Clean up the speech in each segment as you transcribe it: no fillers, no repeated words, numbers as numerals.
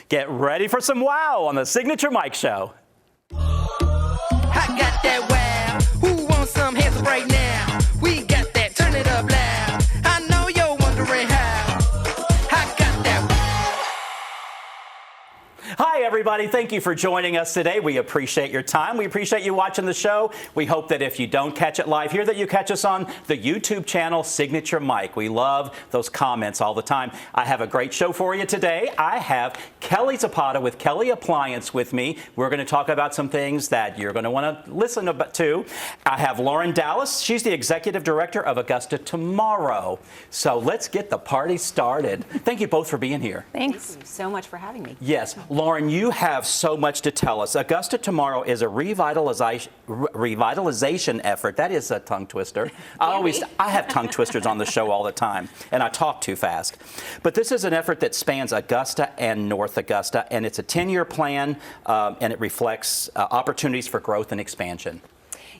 Get ready for some wow on the Signature Mike Show. I got that wow. Who wants some hands up right now? We got that. Turn it up loud. I know you're wondering how. I got that wow. Hi, everybody. Thank you for joining us today. We appreciate your time. We appreciate you watching the show. We hope that if you don't catch it live here, that you catch us on the YouTube channel, Signature Mike. We love those comments all the time. I have a great show for you today. I have Kelly Zapata with Kelly Appliance with me. We're going to talk about some things that you're going to want to listen to. I have Lauren Dallas. She's the Executive Director of Augusta Tomorrow. So let's get the party started. Thank you both for being here. Thanks so much for having me. Yes. Lauren, you have so much to tell us. Augusta Tomorrow is a revitalization effort. That is a tongue twister. I have tongue twisters on the show all the time, and I talk too fast. But this is an effort that spans Augusta and North Augusta, and it's a 10-year plan, and it reflects opportunities for growth and expansion.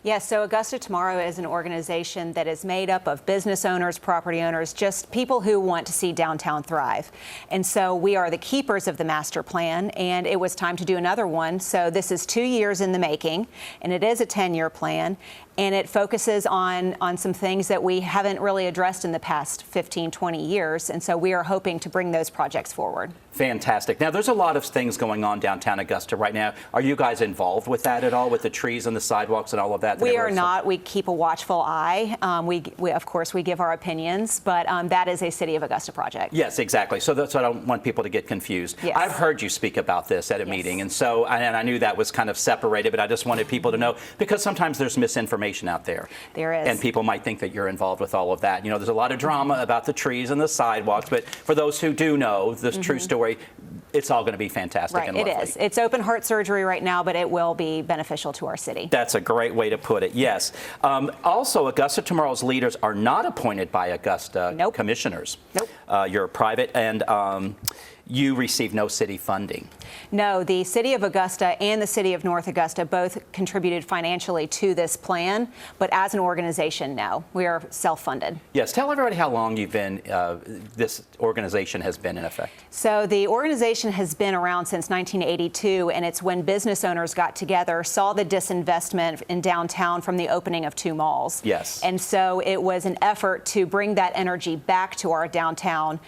Yes, so Augusta Tomorrow is an organization that is made up of business owners, property owners, just people who want to see downtown thrive. And so we are the keepers of the master plan, and it was time to do another one. So this is 2 years in the making, and it is a 10-year plan. And it focuses on some things that we haven't really addressed in the past 15, 20 years. And so we are hoping to bring those projects forward. Fantastic. Now, there's a lot of things going on downtown Augusta right now. Are you guys involved with that at all, with the trees and the sidewalks and all of that? We are not. We keep a watchful eye. We of course, we give our opinions, but that is a City of Augusta project. Yes, exactly. So I don't want people to get confused. Yes. I've heard you speak about this at a meeting, and so and I knew that was kind of separated, but I just wanted people to know, because sometimes there's misinformation out there. There is. And people might think that you're involved with all of that. You know, there's a lot of drama about the trees and the sidewalks, but for those who do know the true story, it's all going to be fantastic and lovely. It is. It's open heart surgery right now, but it will be beneficial to our city. That's a great way to put it, yes. Also, Augusta Tomorrow's leaders are not appointed by Augusta commissioners. Nope. You're private, and you receive no city funding. No, the City of Augusta and the City of North Augusta both contributed financially to this plan, but as an organization, no. We are self-funded. Yes, tell everybody how long you've been, this organization has been in effect. So the organization has been around since 1982, and it's when business owners got together, saw the disinvestment in downtown from the opening of 2 malls. Yes. And so it was an effort to bring that energy back to our downtown,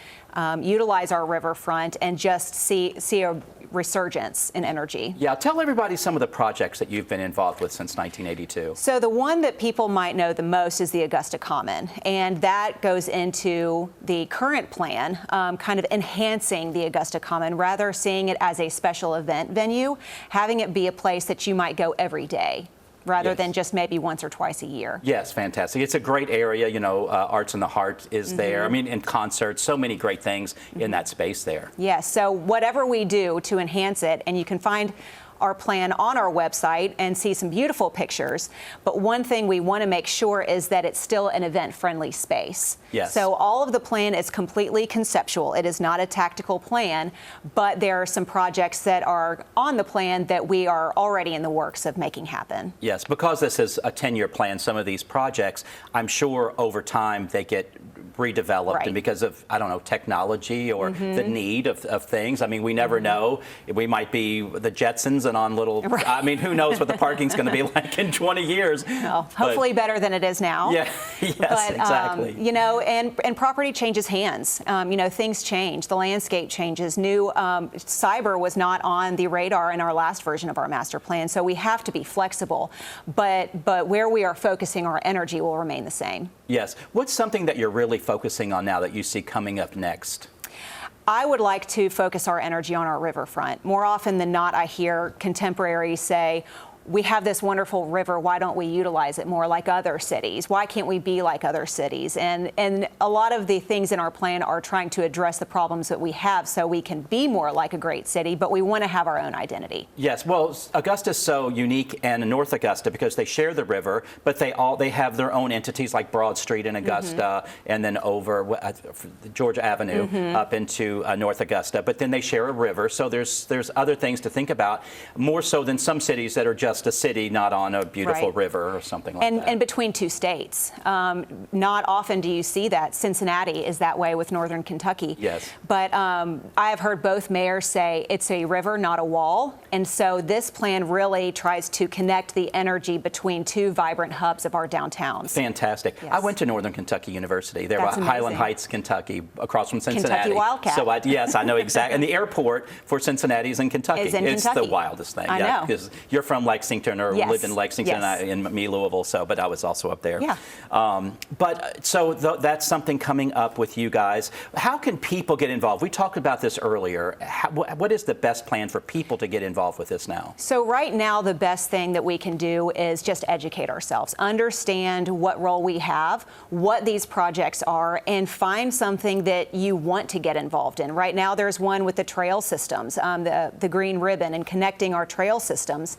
utilize our riverfront, and just see a resurgence in energy. Yeah, tell everybody some of the projects that you've been involved with since 1982. So the one that people might know the most is the Augusta Common, and that goes into the current plan, kind of enhancing the Augusta Common, rather seeing it as a special event venue, having it be a place that you might go every day, rather than just maybe once or twice a year. Yes, fantastic. It's a great area, you know, Arts in the Heart is there. I mean, in concerts, so many great things in that space there. Yes, so whatever we do to enhance it, and you can find our plan on our website and see some beautiful pictures. But one thing we want to make sure is that it's still an event-friendly space. Yes. So all of the plan is completely conceptual. It is not a tactical plan, but there are some projects that are on the plan that we are already in the works of making happen. Yes, because this is a 10-year plan, some of these projects, I'm sure over time they get redeveloped, and because of, I don't know, technology or the need of things. I mean, we never know. We might be the Jetsons and on little, I mean, who knows what the parking's going to be like in 20 years. Well, hopefully better than it is now. Yeah, yes, but, exactly. You know, and property changes hands. You know, things change. The landscape changes. New cyber was not on the radar in our last version of our master plan, so we have to be flexible. But where we are focusing our energy will remain the same. Yes. What's something that you're really focusing on now that you see coming up next? I would like to focus our energy on our riverfront. More often than not, I hear contemporaries say, we have this wonderful river, why don't we utilize it more like other cities? Why can't we be like other cities? And a lot of the things in our plan are trying to address the problems that we have so we can be more like a great city, but we want to have our own identity. Yes, well, Augusta's so unique, and North Augusta, because they share the river, but they have their own entities like Broad Street in Augusta, and then over Georgia Avenue up into North Augusta, but then they share a river, so there's other things to think about, more so than some cities that are just just a city, not on a beautiful Right. river or something like that. And between two states. Not often do you see that. Cincinnati is that way with northern Kentucky. Yes. But I have heard both mayors say it's a river, not a wall. And so this plan really tries to connect the energy between two vibrant hubs of our downtowns. Fantastic. Yes. I went to Northern Kentucky University. There, That's Highland amazing. Heights, Kentucky, across from Cincinnati. Kentucky Wildcat. So yes, I know exactly. And the airport for Cincinnati is in Kentucky. Is in it's Kentucky. the wildest thing. I yeah, know. because you're from Lexington or Yes. lived in Lexington, Yes. in me, Louisville. But I was also up there. Yeah. That's something coming up with you guys. How can people get involved? We talked about this earlier. What is the best plan for people to get involved with this now? So right now, the best thing that we can do is just educate ourselves, understand what role we have, what these projects are, and find something that you want to get involved in. Right now, there's one with the trail systems, the green ribbon, and connecting our trail systems.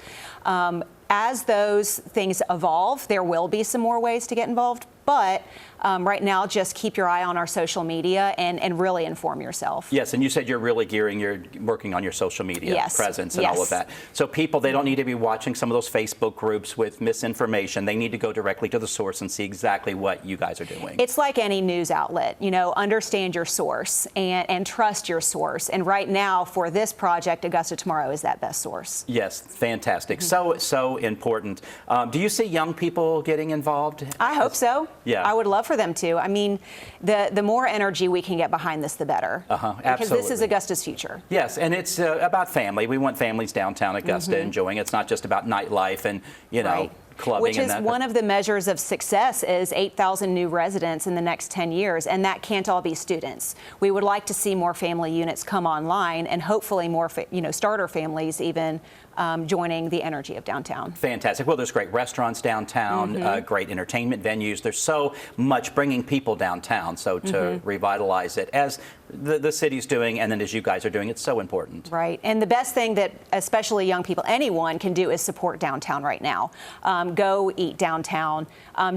As those things evolve, there will be some more ways to get involved. But right now, just keep your eye on our social media and really inform yourself. Yes, and you said you're working on your social media Yes. presence and Yes. all of that. So people, they don't need to be watching some of those Facebook groups with misinformation. They need to go directly to the source and see exactly what you guys are doing. It's like any news outlet, understand your source and trust your source. And right now, for this project, Augusta Tomorrow is that best source. Yes, fantastic. Mm-hmm. So important. Do you see young people getting involved? I hope so. Yeah. I would love for them to. I mean, the more energy we can get behind this, the better. Because this is absolutely. Augusta's future. Yes, and it's about family. We want families downtown Augusta enjoying it. It's not just about nightlife and, Right. clubbing Which and is that. one of the measures of success is 8,000 new residents in the next 10 years, and that can't all be students. We would like to see more family units come online and hopefully more starter families even joining the energy of downtown. Fantastic. Well, there's great restaurants downtown, great entertainment venues. There's so much bringing people downtown. So to revitalize it, as the city's doing, and then as you guys are doing, it's so important. Right. And the best thing that especially young people, anyone can do is support downtown right now. Go eat downtown.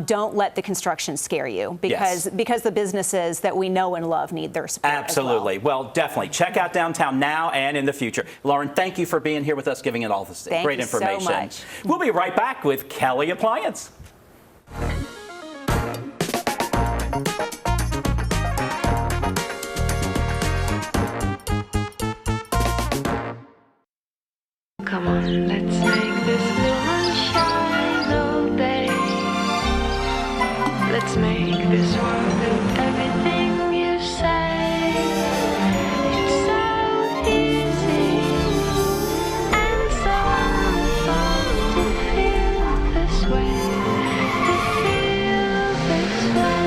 Don't let the construction scare you because the businesses that we know and love need their support. Absolutely. As well. Well, definitely. Check out downtown now and in the future. Lauren, thank you for being here with us, giving it all this Thank great you so information. much. We'll be right back with Kelly Appliance. Come on, let's make this moon shine all day. Let's make this world with everything you say. It's so easy and so fun to feel this way. To feel this way.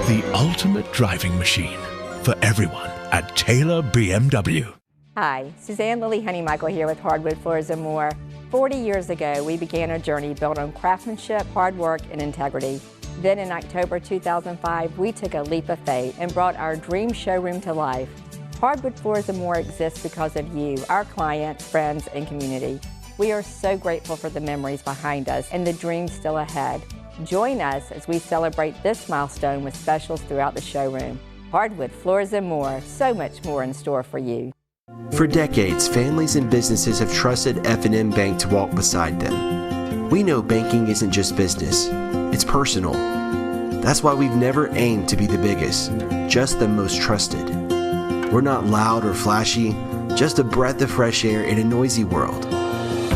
The ultimate driving machine for everyone at Taylor BMW. Hi, Suzanne Lily Honeymichael here with Hardwood Floors & More. 40 years ago, we began a journey built on craftsmanship, hard work, and integrity. Then in October 2005, we took a leap of faith and brought our dream showroom to life. Hardwood Floors & More exists because of you, our clients, friends, and community. We are so grateful for the memories behind us and the dreams still ahead. Join us as we celebrate this milestone with specials throughout the showroom. Hardwood Floors & More, so much more in store for you. For decades, families and businesses have trusted F&M Bank to walk beside them. We know banking isn't just business, it's personal. That's why we've never aimed to be the biggest, just the most trusted. We're not loud or flashy, just a breath of fresh air in a noisy world.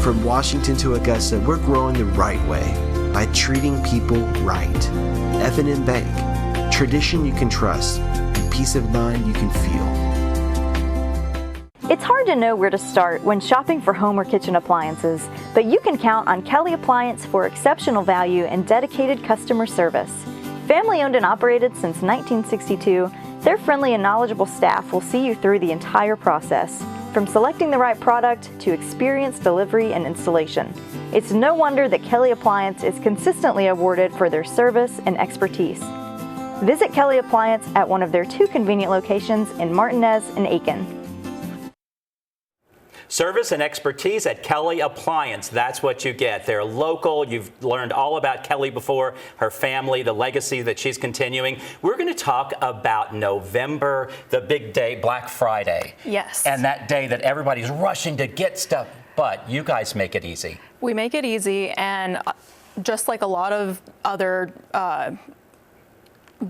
From Washington to Augusta, we're growing the right way by treating people right. F&M Bank, tradition you can trust, and peace of mind you can feel. It's hard to know where to start when shopping for home or kitchen appliances, but you can count on Kelly Appliance for exceptional value and dedicated customer service. Family owned and operated since 1962, their friendly and knowledgeable staff will see you through the entire process, from selecting the right product to experienced delivery and installation. It's no wonder that Kelly Appliance is consistently awarded for their service and expertise. Visit Kelly Appliance at one of their 2 convenient locations in Martinez and Aiken. Service and expertise at Kelly Appliance. That's what you get. They're local. You've learned all about Kelly before, her family, the legacy that she's continuing. We're going to talk about November, the big day, Black Friday. Yes. And that day that everybody's rushing to get stuff, but you guys make it easy. We make it easy, and just like a lot of other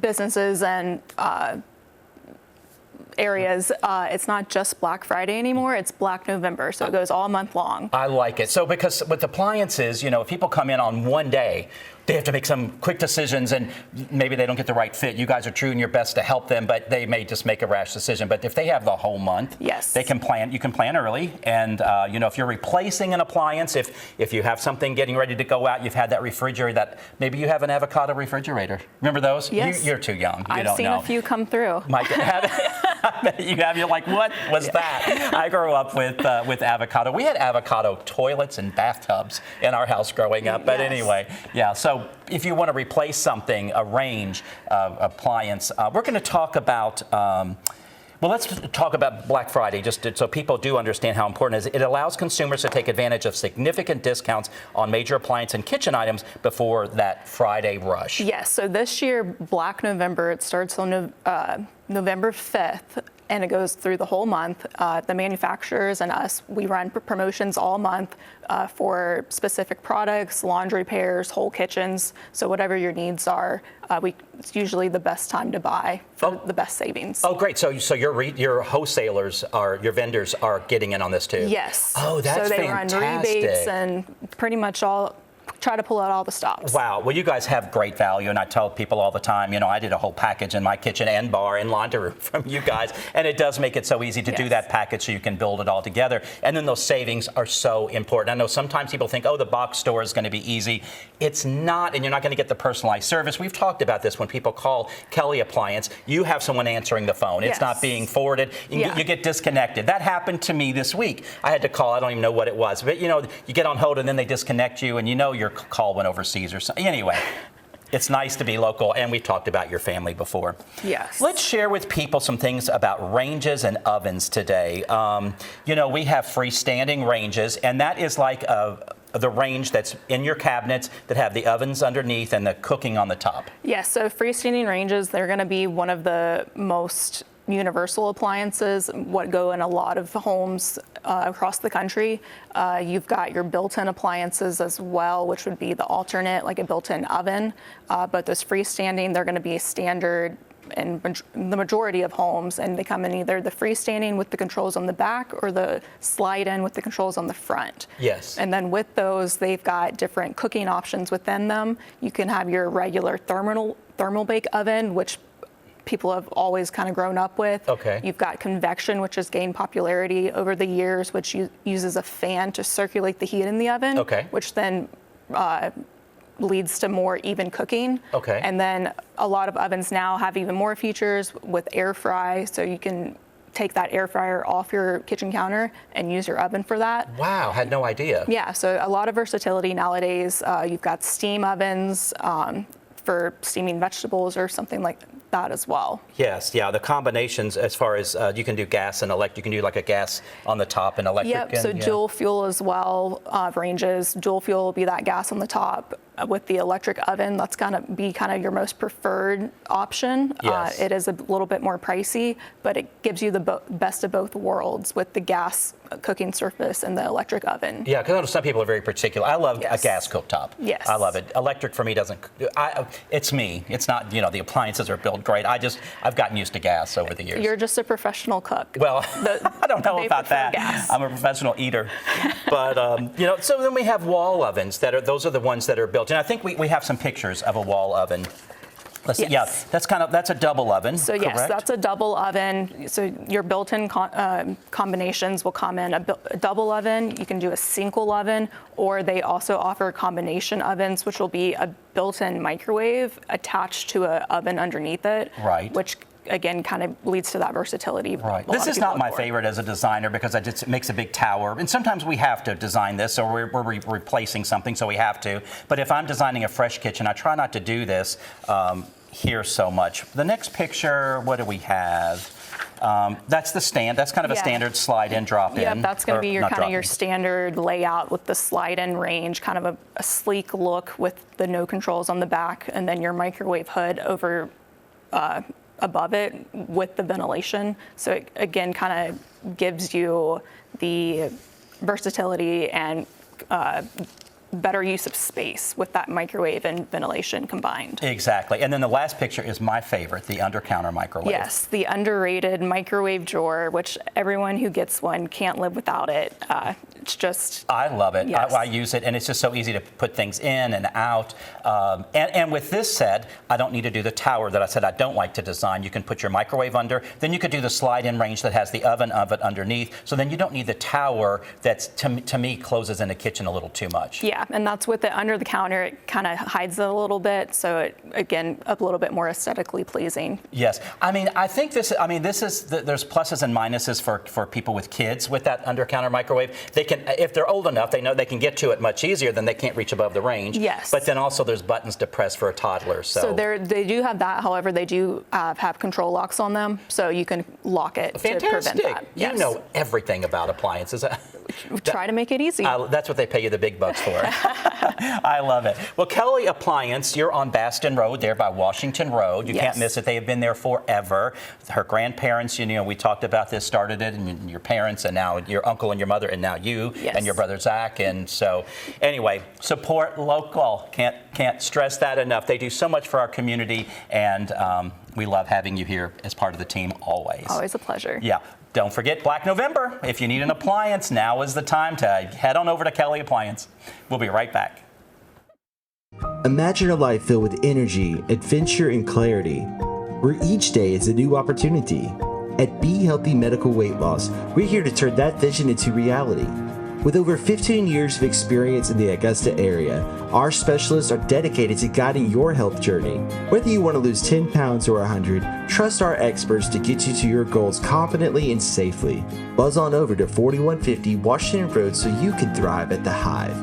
businesses and areas, it's not just Black Friday anymore, it's Black November, so it goes all month long. I like it. So because with appliances, you know, if people come in on one day, they have to make some quick decisions and maybe they don't get the right fit. You guys are doing your best to help them, but they may just make a rash decision. But if they have the whole month, yes, they can plan. You can plan early. And, you know, if you're replacing an appliance, if you have something getting ready to go out, you've had that refrigerator, that maybe you have an avocado refrigerator. Remember those? Yes. You're too young. You I've don't seen know. a few come through. Mike, you're like, what was that? I grew up with avocado. We had avocado toilets and bathtubs in our house growing up. But Yes. anyway, yeah. So if you want to replace something, a range appliance, we're going to talk about. Well, let's talk about Black Friday, just so people do understand how important it is. It allows consumers to take advantage of significant discounts on major appliance and kitchen items before that Friday rush. Yes, so this year, Black November, it starts on November 5th, and it goes through the whole month. The manufacturers and us, we run promotions all month for specific products, laundry pairs, whole kitchens. So whatever your needs are, it's usually the best time to buy for the best savings. Oh, great. So your wholesalers, your vendors are getting in on this too? Yes. Oh, that's fantastic. So they fantastic. run rebates and pretty much try to pull out all the stops. Wow. Well, you guys have great value, and I tell people all the time, you know, I did a whole package in my kitchen and bar and laundry room from you guys, and it does make it so easy to do that package so you can build it all together. And then those savings are so important. I know sometimes people think, oh, the box store is going to be easy. It's not, and you're not going to get the personalized service. We've talked about this when people call Kelly Appliance. You have someone answering the phone. It's not being forwarded. You get disconnected. That happened to me this week. I had to call. I don't even know what it was. But, you know, you get on hold, and then they disconnect you, and you know your call went overseas or something. Anyway, it's nice to be local, and we've talked about your family before. Yes. Let's share with people some things about ranges and ovens today. You know, we have freestanding ranges, and that is like the range that's in your cabinets that have the ovens underneath and the cooking on the top. Yes, so freestanding ranges, they're going to be one of the most universal appliances, what go in a lot of homes across the country. You've got your built-in appliances as well, which would be the alternate, like a built-in oven. But those freestanding, they're going to be standard in the majority of homes, and they come in either the freestanding with the controls on the back or the slide-in with the controls on the front. Yes. And then with those, they've got different cooking options within them. You can have your regular thermal bake oven, which people have always kind of grown up with. Okay. You've got convection, which has gained popularity over the years, which uses a fan to circulate the heat in the oven, which then leads to more even cooking. Okay. And then a lot of ovens now have even more features with air fry, so you can take that air fryer off your kitchen counter and use your oven for that. Wow, had no idea. Yeah, so a lot of versatility nowadays. You've got steam ovens for steaming vegetables or something like that as well. Yes, yeah, the combinations as far as you can do gas and electric, you can do like a gas on the top and electric. Yep, so dual fuel as well ranges. Dual fuel will be that gas on the top. With the electric oven, that's going to be kind of your most preferred option. Yes. It is a little bit more pricey, but it gives you the best of both worlds with the gas cooking surface and the electric oven. Yeah, because I know some people are very particular. I love a gas cooktop. Yes. I love it. Electric for me doesn't. It's me. It's not. You know, the appliances are built great. I've gotten used to gas over the years. You're just a professional cook. Well, I don't know about that. Gas. I'm a professional eater. But you know, so then we have wall ovens those are the ones that are built. And I think we have some pictures of a wall oven. Let's see. Yeah, that's a double oven. So correct? yes, that's a double oven. So your built-in combinations will come in a double oven. You can do a single oven, or they also offer combination ovens, which will be a built-in microwave attached to an oven underneath it. Right. Which again kind of leads to that versatility. Right. This is not my favorite as a designer because it makes a big tower. And sometimes we have to design this, or we're replacing something, so we have to. But if I'm designing a fresh kitchen, I try not to do this here so much. The next picture, what do we have? That's the stand. That's kind of a Yeah. standard slide-in, drop-in. Yep, that's going or to be your not kind of your drop-in. standard layout with the slide-in range, kind of a sleek look with the no controls on the back, and then your microwave hood over above it with the ventilation. So it, again, kind of gives you the versatility and better use of space with that microwave and ventilation combined. Exactly. And then the last picture is my favorite, the under-counter microwave. Yes, the underrated microwave drawer, which everyone who gets one can't live without it. It's just... I love it. Yes. I use it, and it's just so easy to put things in and out. And with this said, I don't need to do the tower that I said I don't like to design. You can put your microwave under. Then you could do the slide-in range that has the oven of it underneath. So then you don't need the tower that's, to me, closes in the kitchen a little too much. Yeah, and that's with it under the counter. It kind of hides it a little bit, so it, again, a little bit more aesthetically pleasing. Yes, I mean, I think this. I mean, this is there's pluses and minuses for people with kids with that under-counter microwave. They can, if they're old enough, they know they can get to it much easier than they can't reach above the range. Yes. But then also there's buttons to press for a toddler. So they do have that. However, they do have control locks on them, so you can lock it to prevent that. You know everything about appliances. Try to make it easy. That's what they pay you the big bucks for. I love it. Well, Kelly Appliance, you're on Baston Road there by Washington Road. You can't miss it. They have been there forever. Her grandparents, you know, we talked about this, started it, and your parents, and now your uncle and your mother, and now you and your brother Zach. And so, anyway, support local. Can't stress that enough. They do so much for our community, and we love having you here as part of the team always. Always a pleasure. Yeah. Don't forget Black November. If you need an appliance, now is the time to head on over to Kelly Appliance. We'll be right back. Imagine a life filled with energy, adventure, and clarity, where each day is a new opportunity. At Be Healthy Medical Weight Loss, we're here to turn that vision into reality. With over 15 years of experience in the Augusta area, our specialists are dedicated to guiding your health journey. Whether you want to lose 10 pounds or 100, trust our experts to get you to your goals confidently and safely. Buzz on over to 4150 Washington Road so you can thrive at the Hive.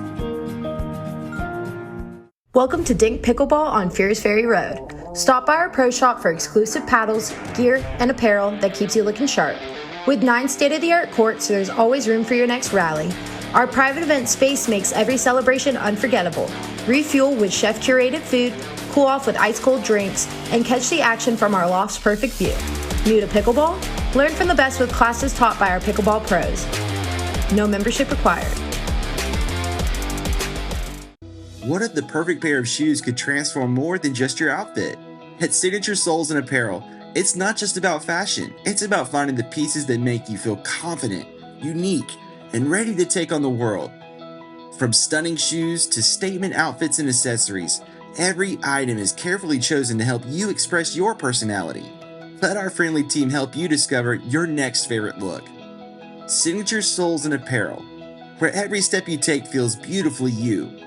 Welcome to Dink Pickleball on Fierce Ferry Road. Stop by our pro shop for exclusive paddles, gear, and apparel that keeps you looking sharp. With 9 state-of-the-art courts, there's always room for your next rally. Our private event space makes every celebration unforgettable. Refuel with chef-curated food, cool off with ice-cold drinks, and catch the action from our loft's perfect view. New to pickleball? Learn from the best with classes taught by our pickleball pros. No membership required. What if the perfect pair of shoes could transform more than just your outfit? At Signature Soles and Apparel, it's not just about fashion. It's about finding the pieces that make you feel confident, unique, and ready to take on the world. From stunning shoes to statement outfits and accessories, every item is carefully chosen to help you express your personality. Let our friendly team help you discover your next favorite look. Signature Soles and Apparel, where every step you take feels beautifully you.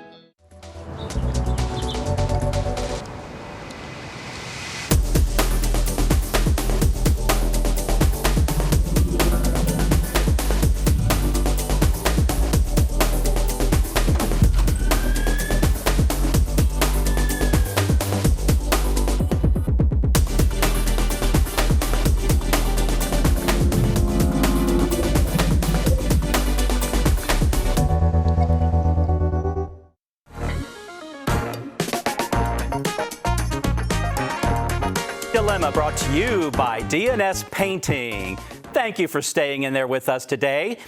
Dilemma brought to you by DNS Painting. Thank you for staying in there with us today.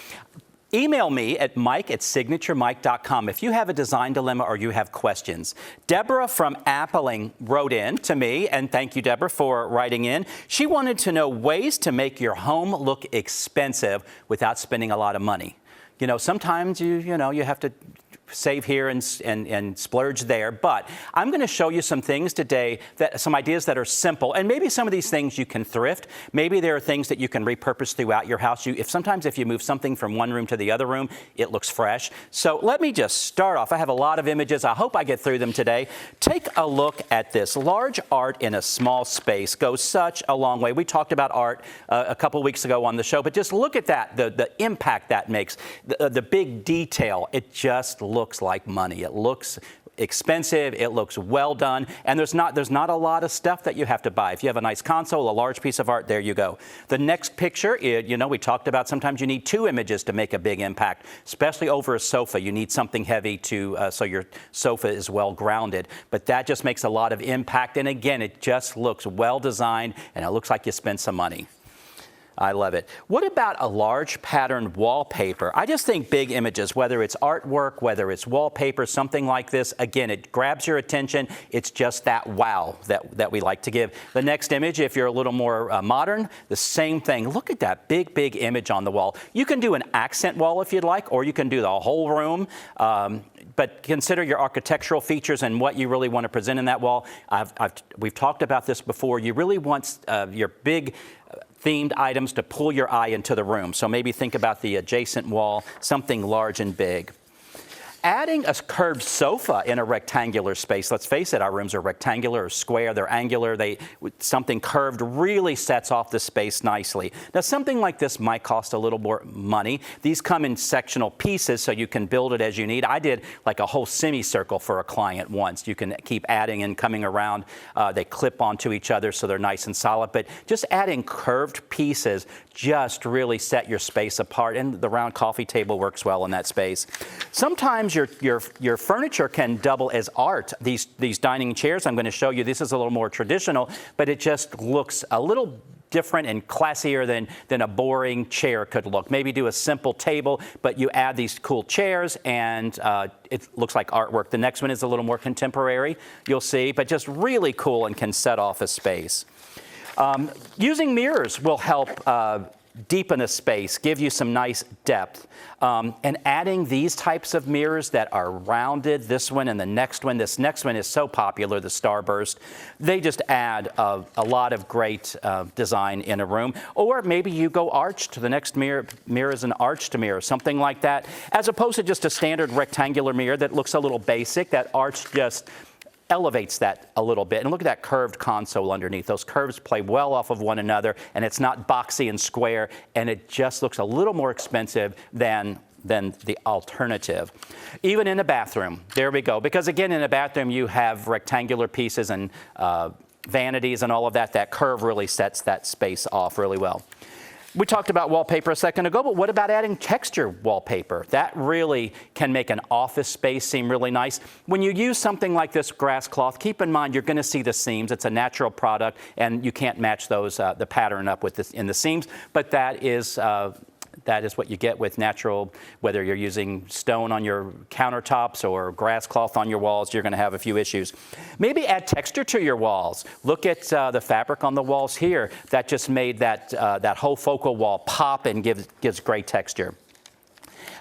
Email me at mike@signaturemike.com if you have a design dilemma or you have questions. Deborah from Appling wrote in to me, and thank you, Deborah, for writing in. She wanted to know ways to make your home look expensive without spending a lot of money. You know, sometimes you have to save here and splurge there, but I'm going to show you some things today, some ideas that are simple, and maybe some of these things you can thrift. Maybe there are things that you can repurpose throughout your house. Sometimes if you move something from one room to the other room, it looks fresh. So let me just start off. I have a lot of images. I hope I get through them today. Take a look at this. Large art in a small space goes such a long way. We talked about art a couple weeks ago on the show, but just look at that, the impact that makes, the big detail. It just looks like money. It looks expensive. It looks well done, and there's not a lot of stuff that you have to buy. If you have a nice console, a large piece of art, there you go. The next picture, we talked about sometimes you need 2 images to make a big impact, especially over a sofa. You need something heavy so your sofa is well grounded, but that just makes a lot of impact. And again, it just looks well designed, and it looks like you spent some money. I love it. What about a large patterned wallpaper? I just think big images, whether it's artwork, whether it's wallpaper, something like this, again, it grabs your attention. It's just that wow that we like to give. The next image, if you're a little more modern, the same thing. Look at that big image on the wall. You can do an accent wall if you'd like, or you can do the whole room. But consider your architectural features and what you really want to present in that wall. We've talked about this before. You really want your big themed items to pull your eye into the room. So maybe think about the adjacent wall, something large and big. Adding a curved sofa in a rectangular space. Let's face it, our rooms are rectangular or square, they're angular. Something curved really sets off the space nicely. Now, something like this might cost a little more money. These come in sectional pieces, so you can build it as you need. I did like a whole semicircle for a client once. You can keep adding and coming around. They clip onto each other, so they're nice and solid. But just adding curved pieces just really set your space apart, and the round coffee table works well in that space. Sometimes your furniture can double as art. These dining chairs I'm going to show you, this is a little more traditional, but it just looks a little different and classier than a boring chair could look. Maybe do a simple table, but you add these cool chairs and it looks like artwork. The next one is a little more contemporary, you'll see, but just really cool and can set off a space. Using mirrors will help deepen a space, give you some nice depth. And adding these types of mirrors that are rounded, this one and the next one. This next one is so popular, the Starburst. They just add a lot of great design in a room. Or maybe you go arched. The next mirror is an arched mirror, something like that, as opposed to just a standard rectangular mirror that looks a little basic. That arch just elevates that a little bit. And look at that curved console underneath. Those curves play well off of one another, and it's not boxy and square, and it just looks a little more expensive than the alternative. Even in a bathroom, there we go. Because again, in a bathroom, you have rectangular pieces and vanities and all of that. That curve really sets that space off really well. We talked about wallpaper a second ago, but what about adding texture wallpaper? That really can make an office space seem really nice. When you use something like this grass cloth, keep in mind you're going to see the seams. It's a natural product, and you can't match those the pattern up with this in the seams. But that is what you get with natural, whether you're using stone on your countertops or grass cloth on your walls, you're going to have a few issues. Maybe add texture to your walls. Look at the fabric on the walls here. That just made that whole focal wall pop and gives great texture.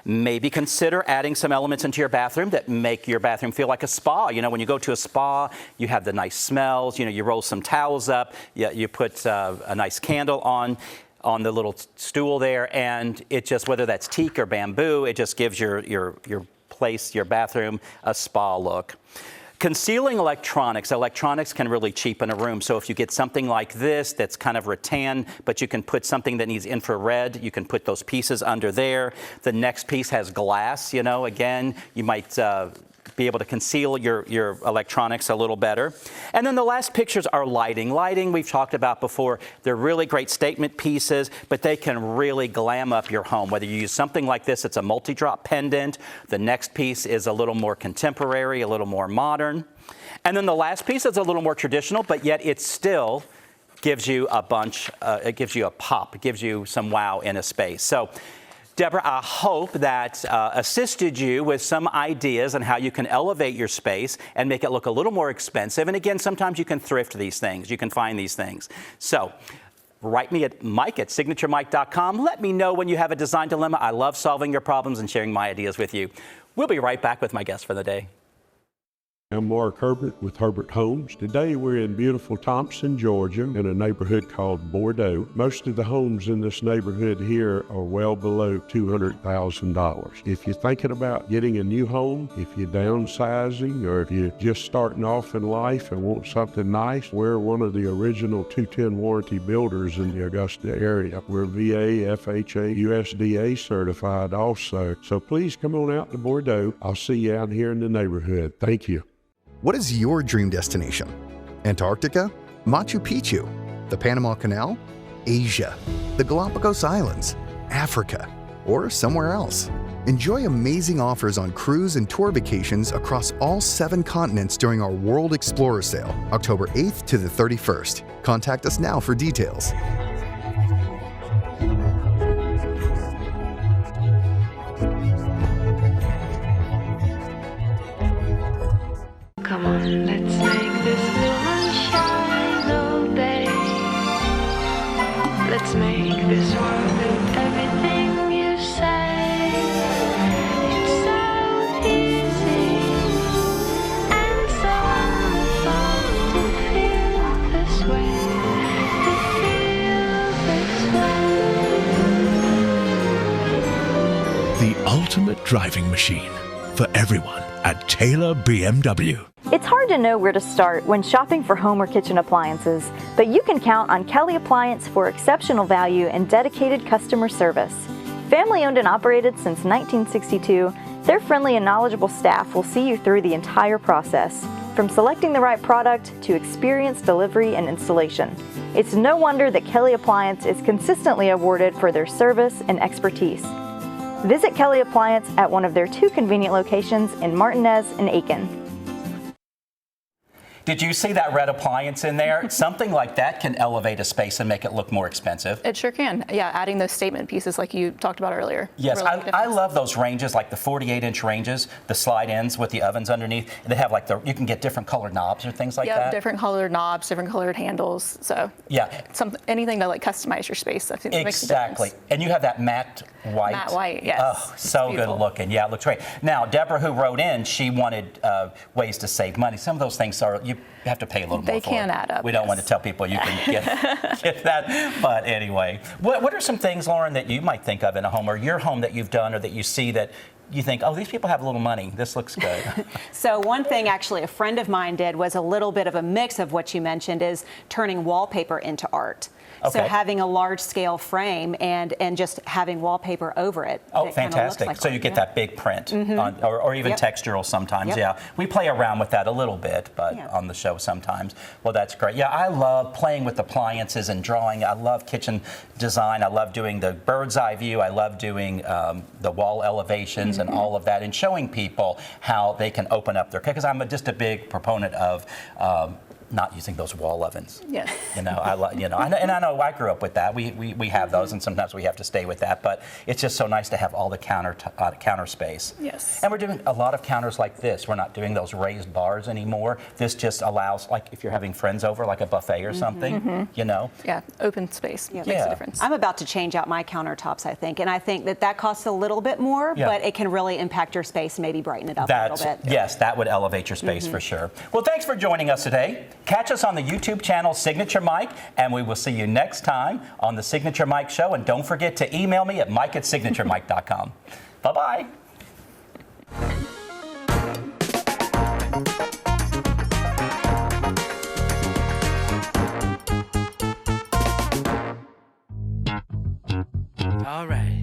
Maybe consider adding some elements into your bathroom that make your bathroom feel like a spa. You know, when you go to a spa, you have the nice smells. You know, you roll some towels up, you put a nice candle on the little stool there, and it just, whether that's teak or bamboo, it just gives your place, your bathroom, a spa look. Concealing electronics. Electronics can really cheapen a room. So if you get something like this that's kind of rattan, but you can put something that needs infrared, you can put those pieces under there. The next piece has glass, you know, again, you might be able to conceal your electronics a little better. And then the last pictures are lighting. Lighting, we've talked about before. They're really great statement pieces, but they can really glam up your home. Whether you use something like this, it's a multi-drop pendant. The next piece is a little more contemporary, a little more modern. And then the last piece is a little more traditional, but yet it still gives you a bunch, it gives you a pop, it gives you some wow in a space. So, Deborah, I hope that assisted you with some ideas on how you can elevate your space and make it look a little more expensive. And again, sometimes you can thrift these things. You can find these things. So write me at mike@signaturemike.com. Let me know when you have a design dilemma. I love solving your problems and sharing my ideas with you. We'll be right back with my guest for the day. I'm Mark Herbert with Herbert Homes. Today we're in beautiful Thompson, Georgia, in a neighborhood called Bordeaux. Most of the homes in this neighborhood here are well below $200,000. If you're thinking about getting a new home, if you're downsizing, or if you're just starting off in life and want something nice, we're one of the original 210 warranty builders in the Augusta area. We're VA, FHA, USDA certified also. So please come on out to Bordeaux. I'll see you out here in the neighborhood. Thank you. What is your dream destination? Antarctica? Machu Picchu? The Panama Canal? Asia? The Galapagos Islands? Africa? Or somewhere else? Enjoy amazing offers on cruise and tour vacations across all 7 continents during our World Explorer Sale, October 8th to the 31st. Contact us now for details. Come on, let's make this blue moonshine all day. Let's make this world with everything you say. It's so easy and so wonderful to feel this way. To feel this way. The ultimate driving machine for everyone at Taylor BMW. It's hard to know where to start when shopping for home or kitchen appliances, but you can count on Kelly Appliance for exceptional value and dedicated customer service. Family owned and operated since 1962, their friendly and knowledgeable staff will see you through the entire process, from selecting the right product to experienced delivery and installation. It's no wonder that Kelly Appliance is consistently awarded for their service and expertise. Visit Kelly Appliance at one of their 2 convenient locations in Martinez and Aiken. Did you see that red appliance in there? Something like that can elevate a space and make it look more expensive. It sure can. Yeah, adding those statement pieces like you talked about earlier. Yes, really make a I difference. love those ranges, like the 48-inch ranges, the slide-ins with the ovens underneath. They have like you can get different colored knobs or things like that. Different colored knobs, different colored handles. So yeah, anything to like customize your space. I think makes a difference. Exactly. And you have that matte white. Matte white, yes. Oh, so good looking. Yeah, it looks great. Now, Deborah, who wrote in, she wanted ways to save money. Some of those things you have to pay a little more for. They can add up. We don't want to tell people you can get that. But anyway, what are some things, Lauren, that you might think of in a home or your home that you've done or that you see that you think, oh, these people have a little money. This looks good. So one thing actually a friend of mine did was a little bit of a mix of what you mentioned is turning wallpaper into art. Okay. So having a large scale frame and just having wallpaper over it. Oh, fantastic. Like so you get that big print on, or even textural sometimes. Yeah. We play around with that a little bit, but on the show sometimes. Well, that's great. Yeah, I love playing with appliances and drawing. I love kitchen design. I love doing the bird's eye view. I love doing the wall elevations and all of that and showing people how they can open up their kitchen. Because I'm just a big proponent of not using those wall ovens. Yes. And I know I grew up with that. We have those, and sometimes we have to stay with that. But it's just so nice to have all the counter space. Yes. And we're doing a lot of counters like this. We're not doing those raised bars anymore. This just allows, like, if you're having friends over, like a buffet or something, Yeah, open space makes a difference. I'm about to change out my countertops, I think, and I think that costs a little bit more, but it can really impact your space and maybe brighten it up a little bit. Yes, that would elevate your space for sure. Well, thanks for joining us today. Catch us on the YouTube channel Signature Mike, and we will see you next time on the Signature Mike Show. And don't forget to email me at mike@signaturemike.com. Bye-bye. All right.